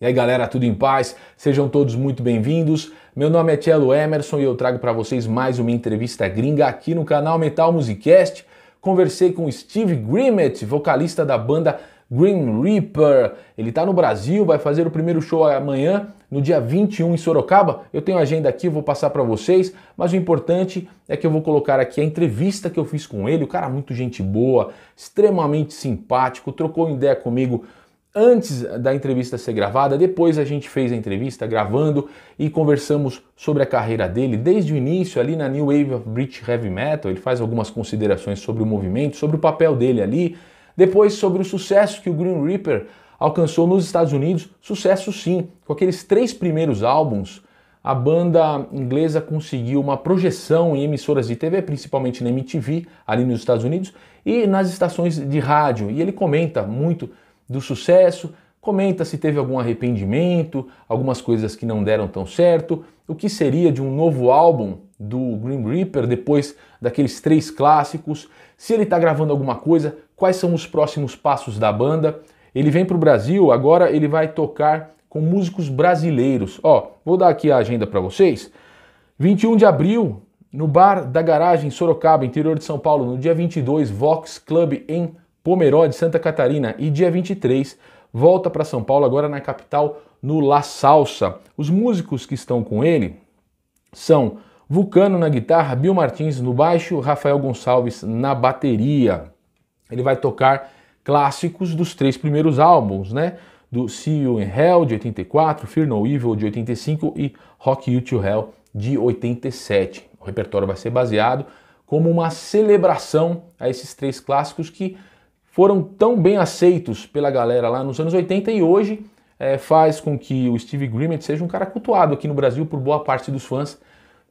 E aí galera, tudo em paz? Sejam todos muito bem-vindos. Meu nome é Cello Emerson e eu trago para vocês mais uma entrevista gringa aqui no canal Metal Musicast. Conversei com Steve Grimmett, vocalista da banda Grim Reaper. Ele está no Brasil, vai fazer o primeiro show amanhã, no dia 21 em Sorocaba. Eu tenho a agenda aqui, vou passar para vocês, mas o importante é que eu vou colocar aqui a entrevista que eu fiz com ele. O cara muito gente boa, extremamente simpático, trocou ideia comigo antes da entrevista ser gravada, depois a gente fez a entrevista gravando e conversamos sobre a carreira dele desde o início ali na New Wave of British Heavy Metal. Ele faz algumas considerações sobre o movimento, sobre o papel dele ali, depois sobre o sucesso que o Grim Reaper alcançou nos Estados Unidos, sucesso sim, com aqueles 3 primeiros álbuns. A banda inglesa conseguiu uma projeção em emissoras de TV, principalmente na MTV, ali nos Estados Unidos, e nas estações de rádio, e ele comenta muito do sucesso, comenta se teve algum arrependimento, algumas coisas que não deram tão certo, o que seria de um novo álbum do Grim Reaper depois daqueles 3 clássicos, se ele está gravando alguma coisa, quais são os próximos passos da banda. Ele vem para o Brasil, agora ele vai tocar com músicos brasileiros. Ó, vou dar aqui a agenda para vocês. 21 de abril, no Bar da Garagem, Sorocaba, interior de São Paulo, no dia 22, Vox Club em Pomerode, Santa Catarina, e dia 23 volta para São Paulo, agora na capital, no La Salsa. Os músicos que estão com ele são Vulcano na guitarra, Bill Martins no baixo, Rafael Gonçalves na bateria. Ele vai tocar clássicos dos 3 primeiros álbuns, né? Do See You in Hell, de 84, Fear No Evil, de 85 e Rock You to Hell, de 87. O repertório vai ser baseado como uma celebração a esses 3 clássicos que foram tão bem aceitos pela galera lá nos anos 80 e hoje faz com que o Steve Grimmett seja um cara cultuado aqui no Brasil por boa parte dos fãs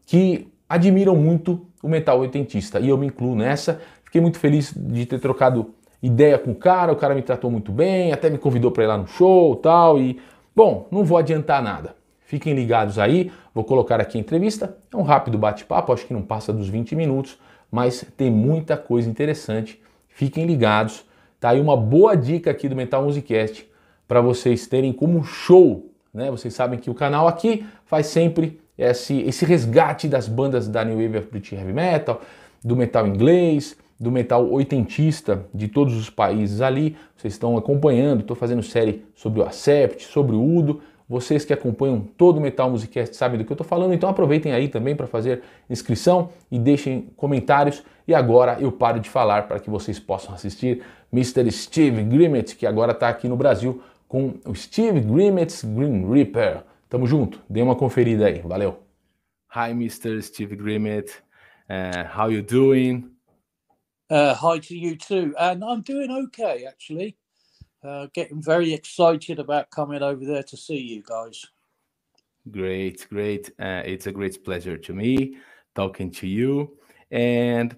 que admiram muito o metal oitentista. E eu me incluo nessa. Fiquei muito feliz de ter trocado ideia com o cara me tratou muito bem, até me convidou para ir lá no show e tal. E, bom, não vou adiantar nada. Fiquem ligados aí, vou colocar aqui a entrevista. É um rápido bate-papo, acho que não passa dos 20 minutos, mas tem muita coisa interessante. Fiquem ligados. Tá aí uma boa dica aqui do Metal Musicast para vocês terem como show, né? Vocês sabem que o canal aqui faz sempre esse resgate das bandas da New Wave of British Heavy Metal, do metal inglês, do metal oitentista de todos os países ali. Vocês estão acompanhando, estou fazendo série sobre o Accept, sobre o Udo. Vocês que acompanham todo o Metal Musicast sabem do que eu estou falando, então aproveitem aí também para fazer inscrição e deixem comentários. E agora eu paro de falar para que vocês possam assistir Mr. Steve Grimmett, que agora está aqui no Brasil com o Steve Grimmett'S Grim Reaper. Tamo junto, dê uma conferida aí, valeu! Hi Mr. Steve Grimmett, how you doing? Hi to you too, and I'm doing okay actually. Getting very excited about coming over there to see you guys. Great. It's a great pleasure to me talking to you. And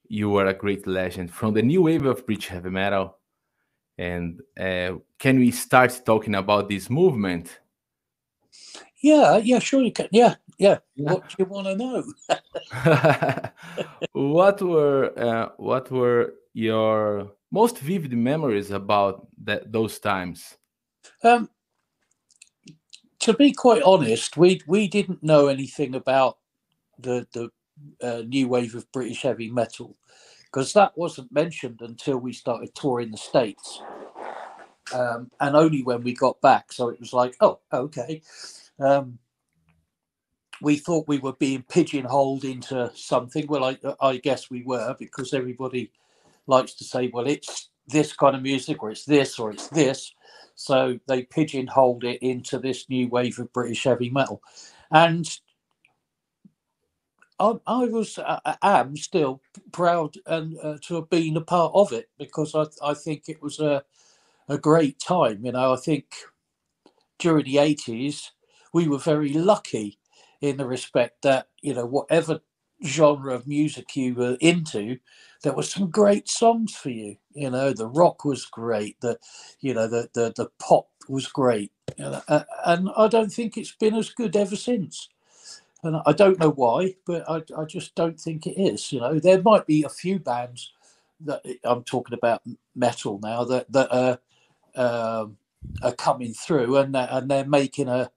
you are a great legend from the new wave of British heavy metal. And can we start talking about this movement? Yeah, sure you can. Yeah. What do you want to know? What were your most vivid memories about those times? To be quite honest, we didn't know anything about the new wave of British heavy metal because that wasn't mentioned until we started touring the States, and only when we got back. So it was like, oh, okay. We thought we were being pigeonholed into something. Well, I guess we were, because everybody likes to say, well, it's this kind of music, or it's this, or it's this. So they pigeonholed it into this new wave of British heavy metal. And I am still proud and to have been a part of it, because I think it was a great time. You know, I think during the 80s, we were very lucky in the respect that, you know, whatever genre of music you were into, there were some great songs for you. You know, the rock was great, the pop was great, you know, and I don't think it's been as good ever since. And I don't know why, but I just don't think it is. You know, there might be a few bands that I'm talking about metal now that are coming through, and they're making a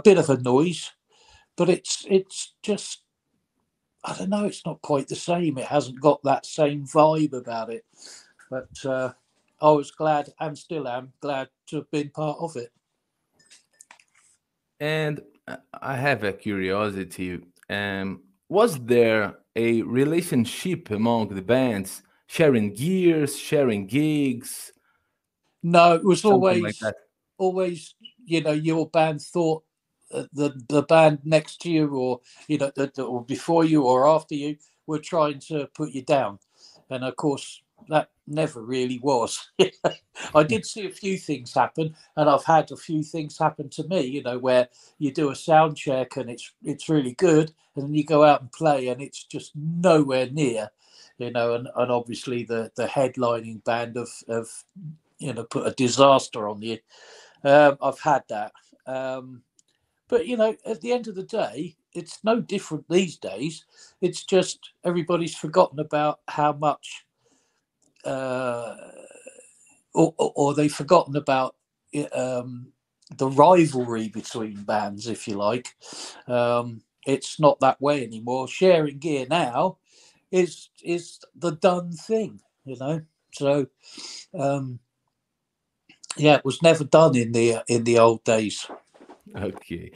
bit of a noise, but it's just, I don't know, it's not quite the same. It hasn't got that same vibe about it. But I was glad, and still am glad, to have been part of it. And I have a curiosity. Was there a relationship among the bands, sharing gears, sharing gigs? No, it was Something like always, you know, your band thought the band next to you, or, you know, or before you or after you, were trying to put you down. And of course, that never really was. I did see a few things happen, and I've had a few things happen to me, you know, where you do a sound check and it's really good, and then you go out and play and it's just nowhere near, you know, and obviously the headlining band of you know, put a disaster on you. I've had that. But, you know, at the end of the day, it's no different these days. It's just everybody's forgotten about how much, or they've forgotten about the rivalry between bands, if you like. It's not that way anymore. Sharing gear now is the done thing, you know. So, yeah, it was never done in the old days. Okay.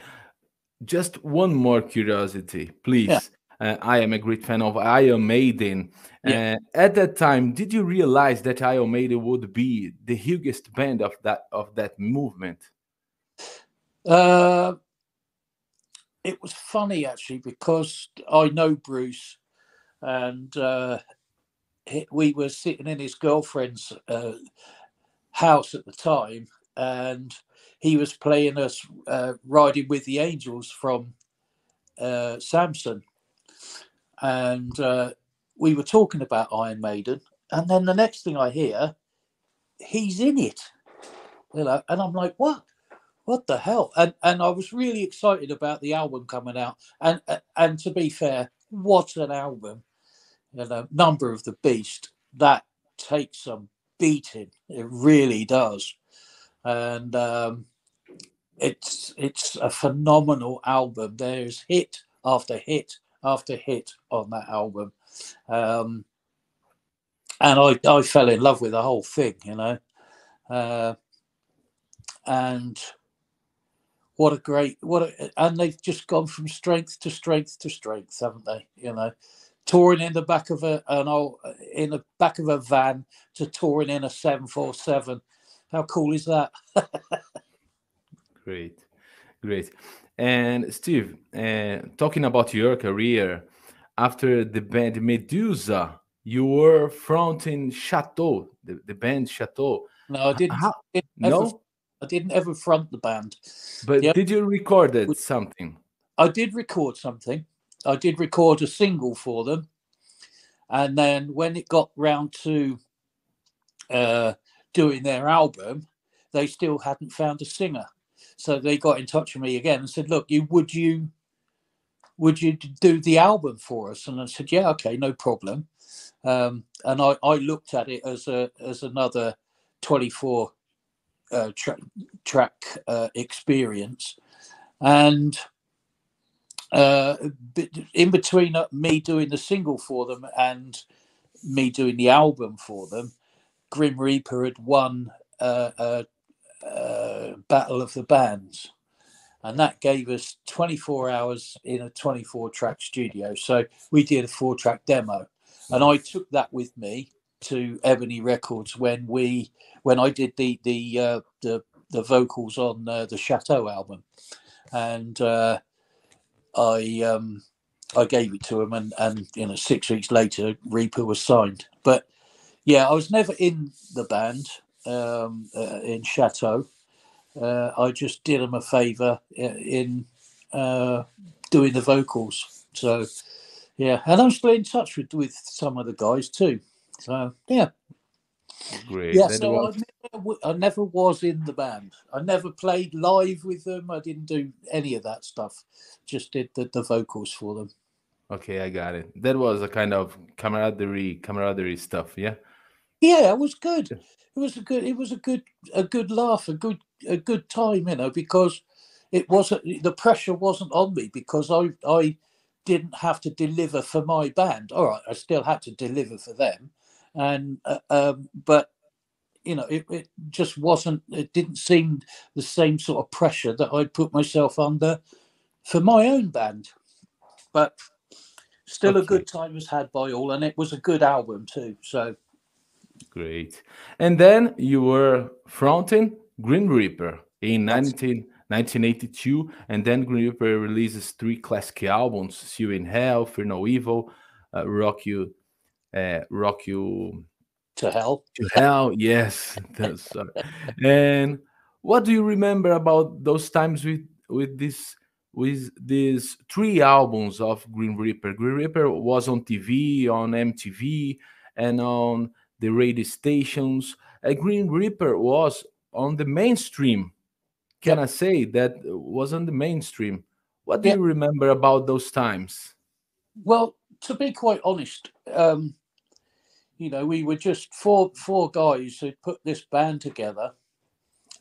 Just one more curiosity, please. Yeah. I am a great fan of Iron Maiden. Yeah. At that time, did you realize that Iron Maiden would be the hugest band of that movement? It was funny, actually, because I know Bruce, and we were sitting in his girlfriend's house at the time, and he was playing us Riding with the Angels from Samson. And we were talking about Iron Maiden, and then the next thing I hear, he's in it, you know, and I'm like, what the hell? And I was really excited about the album coming out, and to be fair, what an album, you know, Number of the Beast, that takes some beating, it really does. And it's a phenomenal album. There's hit after hit after hit on that album, and I fell in love with the whole thing, you know. And and they've just gone from strength to strength to strength, haven't they? You know, touring in the back of a van to touring in a 747. How cool is that? Great. And Steve, talking about your career, after the band Medusa, you were fronting Chateau, the band Chateau. No, I didn't. I didn't ever front the band. But did you record something? I did record something. I did record a single for them. And then when it got round to doing their album, they still hadn't found a singer. So they got in touch with me again and said, look, would you do the album for us? And I said, yeah, okay, no problem. And I looked at it as another 24 track experience. And in between me doing the single for them and me doing the album for them, Grim Reaper had won Battle of the Bands, and that gave us 24 hours in a 24-track studio. So we did a 4-track demo, and I took that with me to Ebony Records when I did the vocals on the Chateau album, and I gave it to him, and you know, 6 weeks later, Reaper was signed. But yeah, I was never in the band in Chateau. I just did him a favour in doing the vocals. So yeah, and I'm still in touch with some of the guys too. So yeah. Great. Yeah, so I never was in the band. I never played live with them. I didn't do any of that stuff. Just did the vocals for them. Okay, I got it. That was a kind of camaraderie stuff, yeah? Yeah, it was good. It was a good laugh, a good time, you know, because it wasn't, the pressure wasn't on me, because I didn't have to deliver for my band. All right, I still had to deliver for them, and but you know, it just wasn't. It didn't seem the same sort of pressure that I put myself under for my own band. But still, a good time was had by all, and it was a good album too. So great. And then you were fronting Grim Reaper in 1982, and then Grim Reaper releases 3 classic albums: See You in Hell, Fear No Evil, Rock You to hell. to Hell. Yes. And what do you remember about those times with these 3 albums of Grim Reaper? Grim Reaper was on TV, on MTV, and on the radio stations. Grim Reaper was on the mainstream. Can I say that was on the mainstream? What do you remember about those times? Well, to be quite honest, you know, we were just four guys who put this band together,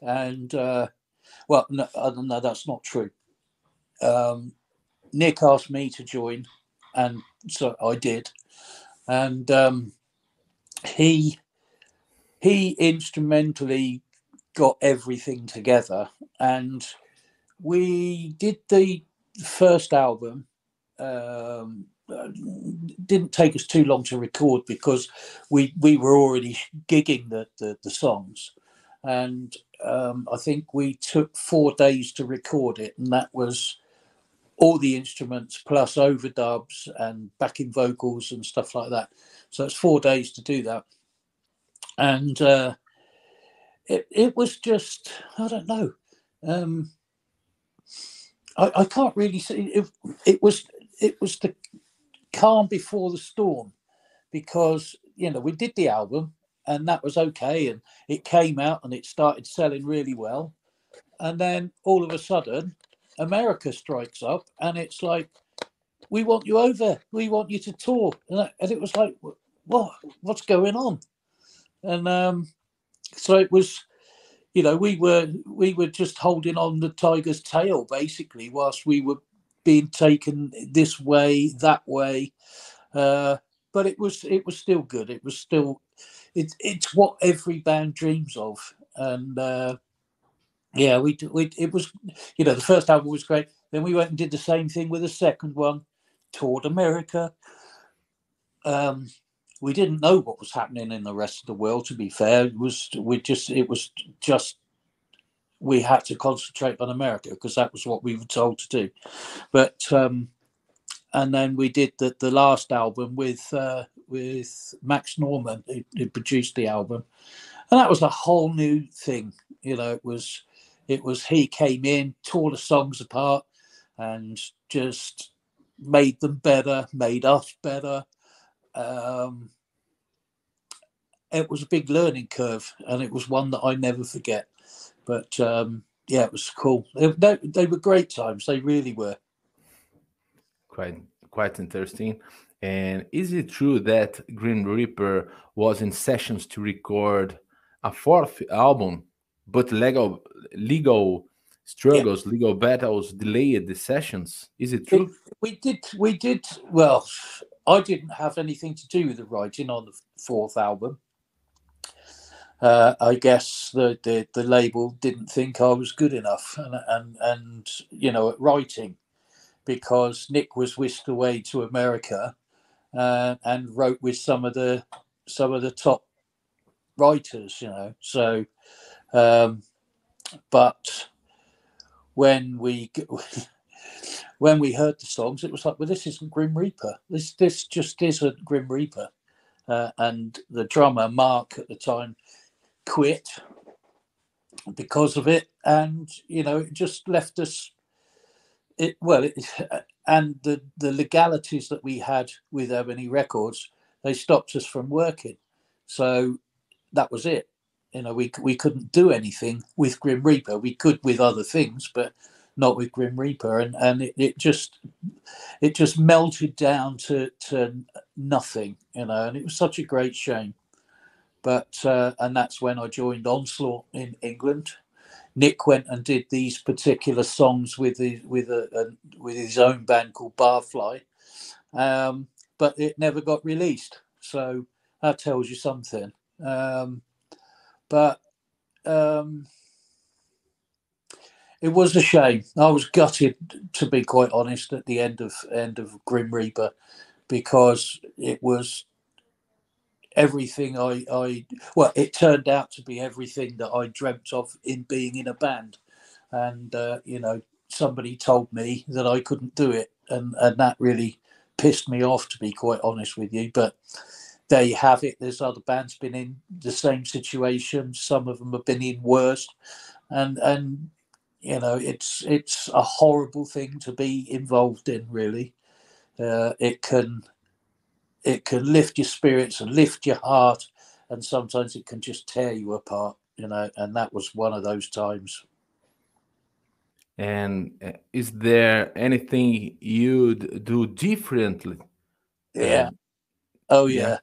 and well, no, that's not true. Nick asked me to join, and so I did, and he instrumentally got everything together, and we did the first album. Didn't take us too long to record, because we were already gigging the songs, and I think we took 4 days to record it, and that was all the instruments plus overdubs and backing vocals and stuff like that. So it's 4 days to do that, and it was just, I don't know, I can't really say it was the calm before the storm, because, you know, we did the album and that was okay, and it came out and it started selling really well, and then all of a sudden America strikes up and it's like, we want you over, we want you to tour, and it was like, what's going on? And so it was, you know, we were just holding on the tiger's tail basically, whilst we were being taken this way, that way, but it was still good. It was still, it's what every band dreams of, and yeah, it was, you know, the first album was great. Then we went and did the same thing with the second one, toured America. We didn't know what was happening in the rest of the world, to be fair. We had to concentrate on America, because that was what we were told to do. But and then we did the last album with Max Norman, who produced the album, and that was a whole new thing. You know, it was he came in, tore the songs apart, and just made them better, made us better. It was a big learning curve, and it was one that I never forget. But yeah, it was cool. They were great times. They really were. Quite interesting. And is it true that Grim Reaper was in sessions to record a 4th album, but legal struggles, legal battles delayed the sessions? Is it true? We did. Well, I didn't have anything to do with the writing on the 4th album. I guess the label didn't think I was good enough, and you know, at writing, because Nick was whisked away to America and wrote with some of the top writers, you know. So, but when we heard the songs, it was like, well, this isn't Grim Reaper. This just isn't Grim Reaper. And the drummer Mark at the time quit because of it, and you know, it just left us. And the legalities that we had with Ebony Records, they stopped us from working. So that was it. You know, we couldn't do anything with Grim Reaper. We could with other things, but not with Grim Reaper. And it just melted down to nothing, you know, and it was such a great shame. But and that's when I joined Onslaught in England. Nick went and did these particular songs with his own band called Barfly, but it never got released. So that tells you something. But it was a shame. I was gutted, to be quite honest, at the end of Grim Reaper, because it was everything well, it turned out to be everything that I dreamt of in being in a band. And you know, somebody told me that I couldn't do it, and that really pissed me off, to be quite honest with you. But there you have it. There's other bands been in the same situation. Some of them have been in worse, and you know, it's a horrible thing to be involved in, really. It can lift your spirits and lift your heart, and sometimes it can just tear you apart, you know, and that was one of those times. And is there anything you'd do differently? Yeah. Oh yeah.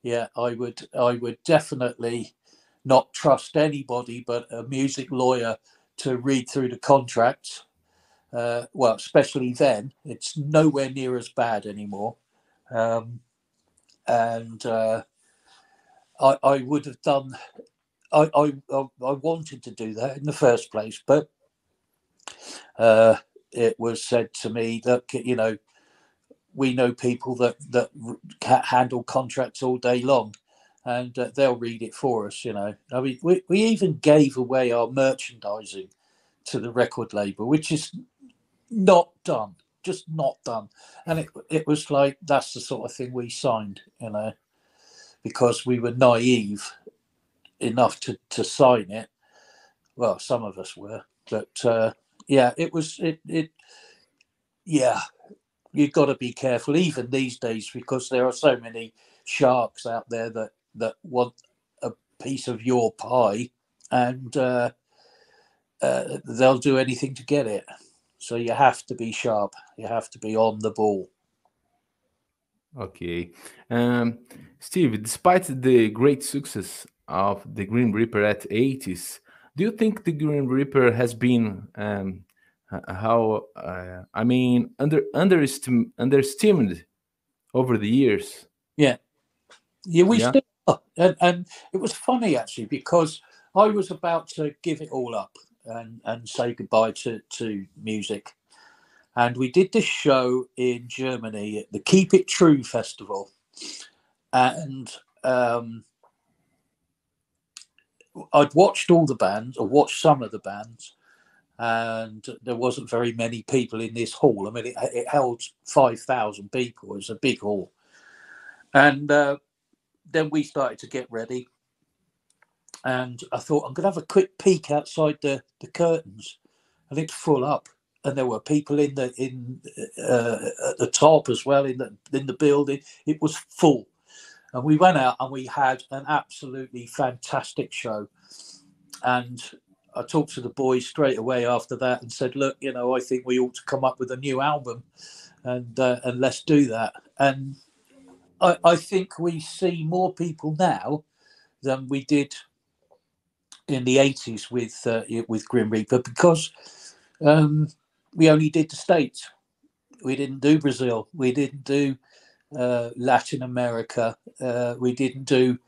Yeah, I would definitely not trust anybody but a music lawyer to read through the contracts. Well, especially then, it's nowhere near as bad anymore. And I would have done. I wanted to do that in the first place, but it was said to me that, you know, we know people that handle contracts all day long, and they'll read it for us. You know, I mean, we even gave away our merchandising to the record label, which is not done, just not done. And it was like, that's the sort of thing we signed, you know, because we were naive enough to sign it. Well, some of us were, but yeah, it was yeah. You've got to be careful, even these days, because there are so many sharks out there that want a piece of your pie, and they'll do anything to get it. So you have to be sharp. You have to be on the ball. Okay. Steve, despite the great success of the Grim Reaper at 80s, do you think the Grim Reaper has been underestimated over the years? Yeah, we still are. And it was funny, actually, because I was about to give it all up and say goodbye to music, and we did this show in Germany at the Keep It True festival, and I'd watched all the bands, or watched some of the bands, and there wasn't very many people in this hall. I mean, it held 5,000 people. It was a big hall. And then we started to get ready. And I thought, I'm going to have a quick peek outside the curtains. And it's full up. And there were people at the top as well, in the building. It was full. And we went out and we had an absolutely fantastic show. And I talked to the boys straight away after that and said, look, you know, I think we ought to come up with a new album, and let's do that. And I think we see more people now than we did in the 80s with Grim Reaper, because we only did the States. We didn't do Brazil. We didn't do Latin America. We didn't do,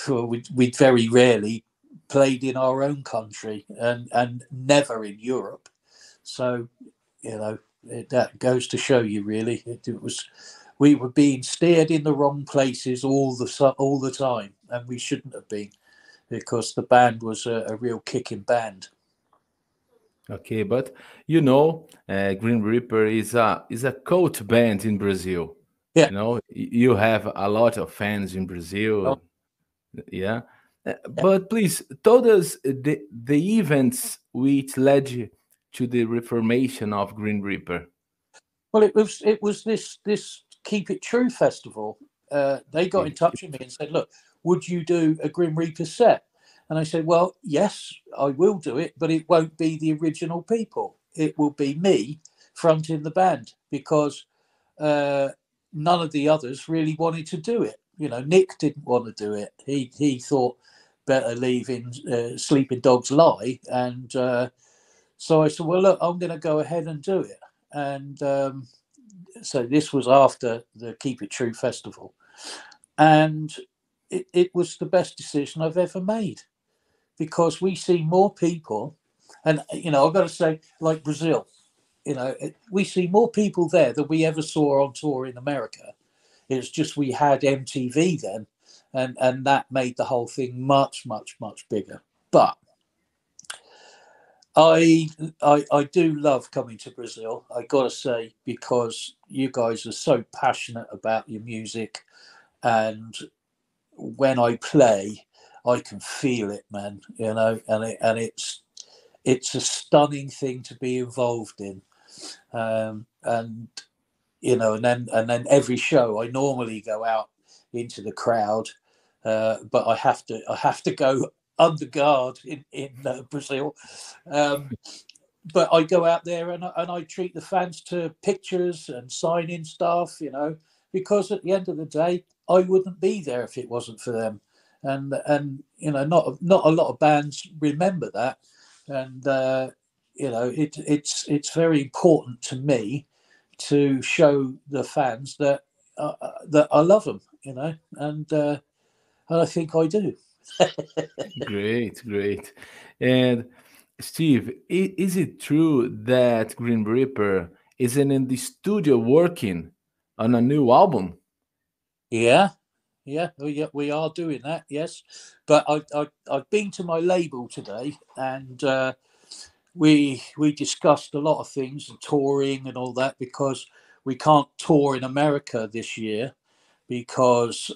we very rarely played in our own country, and never in Europe. So, you know, that goes to show you, really, we were being steered in the wrong places all the time, and we shouldn't have been, because the band was a real kicking band. Okay, but you know, Grim Reaper is a cult band in Brazil. Yeah, you know, you have a lot of fans in Brazil. Oh. Yeah. But please tell us the events which led you to the reformation of Grim Reaper. Well, it was this Keep It True festival. They got in touch with me and said, look, would you do a Grim Reaper set? And I said, well, yes, I will do it, but it won't be the original people. It will be me fronting the band, because none of the others really wanted to do it. Nick didn't want to do it. He thought better leaving sleeping dogs lie. And so I said, well, look, I'm going to go ahead and do it. And so this was after the Keep It True festival. And it was the best decision I've ever made, because we see more people. And, I've got to say, like Brazil, we see more people there than we ever saw on tour in America. It's just we had MTV then, and that made the whole thing much, much, much bigger. But I do love coming to Brazil, I got to say, because you guys are so passionate about your music. And when I play, I can feel it, man, and it's a stunning thing to be involved in. And then every show I normally go out into the crowd, but I have to go under guard in Brazil. But I go out there and I treat the fans to pictures and sign-in stuff, because at the end of the day, I wouldn't be there if it wasn't for them. And not a lot of bands remember that. And it's very important to me to show the fans that I love them, and I think I do. Great. And Steve, is it true that Grim Reaper isn't in the studio working on a new album? Yeah, we are doing that, yes. But I've been to my label today, and we discussed a lot of things, and touring and all that, because we can't tour in America this year because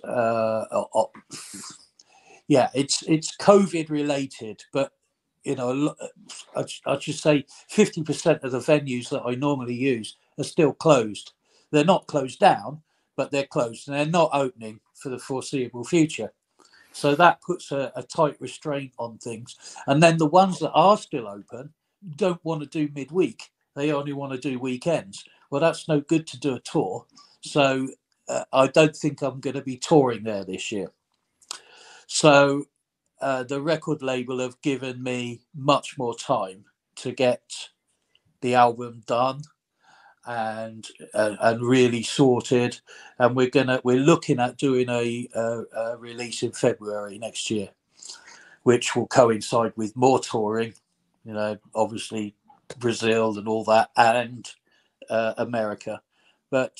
it's COVID related. But I should say 50% of the venues that I normally use are still closed. They're not closed down, but they're closed, and they're not opening for the foreseeable future. So that puts a tight restraint on things. And then the ones that are still open don't want to do midweek. They only want to do weekends. Well, that's no good to do a tour. So I don't think I'm going to be touring there this year. So the record label have given me much more time to get the album done and really sorted. And we're looking at doing a release in February next year, which will coincide with more touring, obviously Brazil and all that, and America. But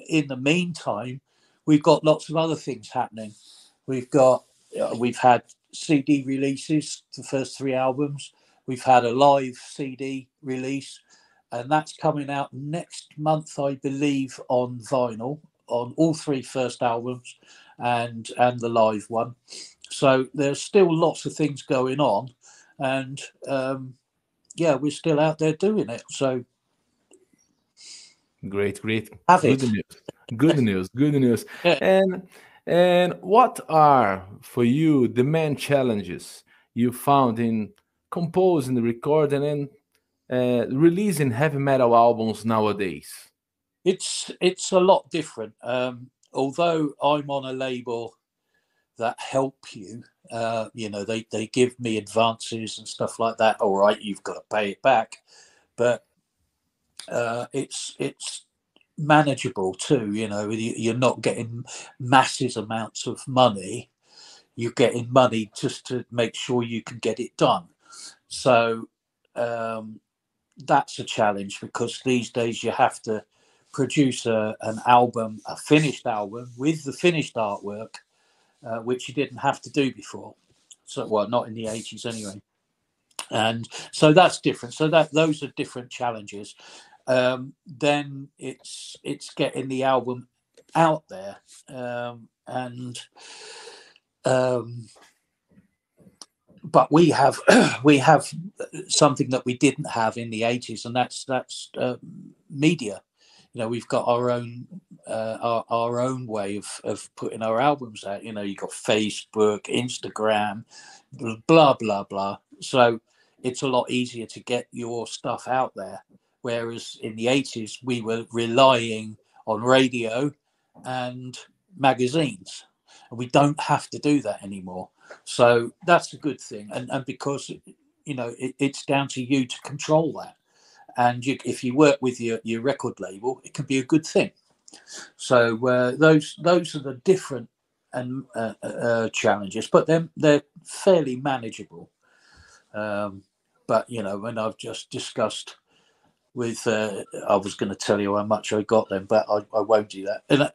in the meantime, we've got lots of other things happening. We've had CD releases, the first 3 albums. We've had a live CD release, and that's coming out next month, I believe, on vinyl, on all 3 first albums and the live one. So there's still lots of things going on, and we're still out there doing it. So great. Have Good it. news. Good news. And what are for you the main challenges you found in composing, recording, and releasing heavy metal albums nowadays? It's a lot different. Although I'm on a label that help you, they give me advances and stuff like that. All right, you've got to pay it back, but it's manageable too. You're not getting massive amounts of money. You're getting money just to make sure you can get it done. So that's a challenge, because these days you have to produce an album, a finished album with the finished artwork, which you didn't have to do before. So, well, not in the 80s anyway. And so that's different. So those are different challenges. Then it's getting the album out there, but we have something that we didn't have in the 80s, and that's media. We've got our own way of putting our albums out. You've got Facebook, Instagram, blah blah blah. So it's a lot easier to get your stuff out there. Whereas in the 80s, we were relying on radio and magazines. and we don't have to do that anymore. So that's a good thing, and because it's down to you to control that, and if you work with your record label, it can be a good thing. So those are the different and challenges, but they're fairly manageable. But when I've just discussed with, I was going to tell you how much I got then, but I won't do that. And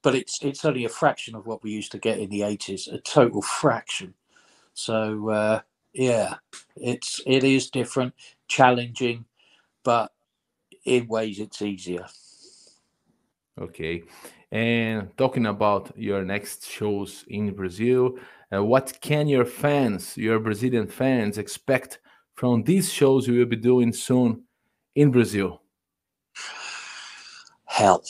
but it's only a fraction of what we used to get in the 80s, a total fraction. So yeah, it is different, challenging, but in ways it's easier. Okay. And talking about your next shows in Brazil, what can your Brazilian fans, expect from these shows you will be doing soon in Brazil? Hell.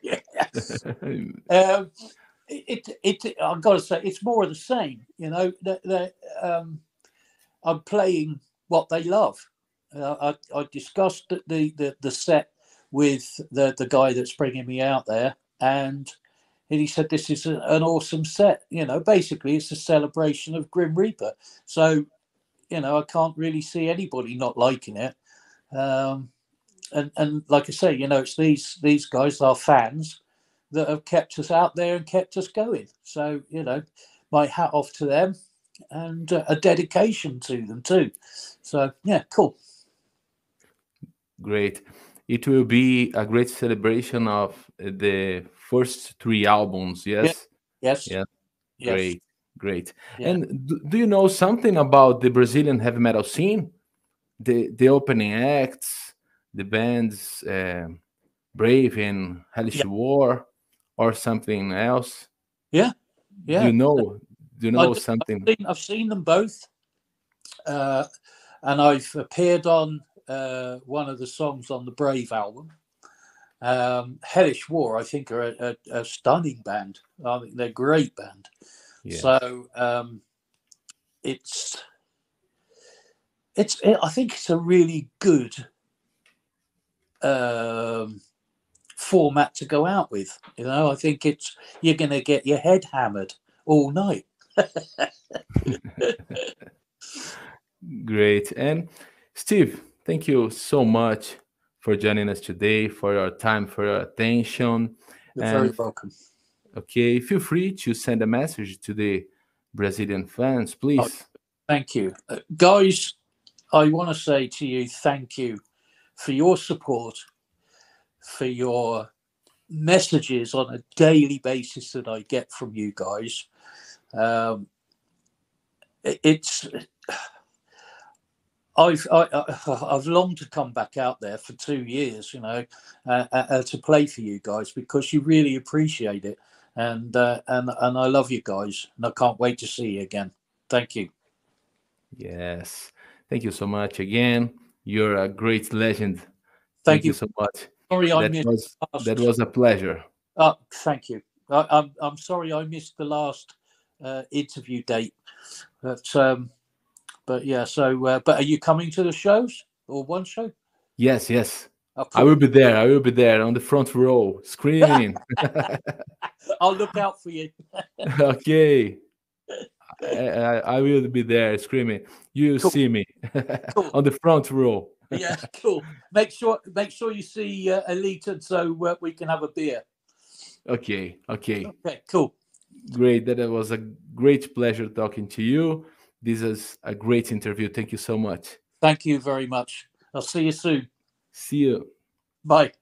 Yes. I've got to say, it's more of the same. I'm playing what they love. I discussed the set with the guy that's bringing me out there, and he said this is an awesome set. Basically it's a celebration of Grim Reaper. So I can't really see anybody not liking it. And like I say, it's these guys, our fans, that have kept us out there and kept us going. So my hat off to them, and a dedication to them too. So yeah, cool. Great. It will be a great celebration of the first 3 albums, yes? Yes. Yeah. Yes. Great. Yeah. And do you know something about the Brazilian heavy metal scene? The opening acts, the bands Brave and Hellish War, or something else? Yeah. Do you know something? I've seen them both, and I've appeared on one of the songs on the Brave album. Hellish War, I think, are a stunning band. I think they're a great band. Yeah. So I think it's a really good format to go out with. I think you're going to get your head hammered all night. Great. And Steve, thank you so much for joining us today, for your time, for your attention. You're very welcome. Okay, feel free to send a message to the Brazilian fans, please. Oh, thank you. Guys, I want to say to you, thank you for your support, for your messages on a daily basis that I get from you guys. I've longed to come back out there for 2 years, to play for you guys, because you really appreciate it, and I love you guys, and I can't wait to see you again. Thank you. Yes, thank you so much again. You're a great legend. Thank you so much. Sorry, that was a pleasure. Thank you. I'm sorry I missed the last interview date, but yeah. So, but are you coming to the shows, or one show? Yes. Oh, cool. I will be there. I will be there on the front row, screaming. I'll look out for you. Okay. I will be there screaming. You cool. See me cool. On the front row. Yeah, cool. Make sure you see Elita, so we can have a beer. Okay, cool. Great. That was a great pleasure talking to you. This is a great interview. Thank you so much. Thank you very much. I'll see you soon. See you. Bye.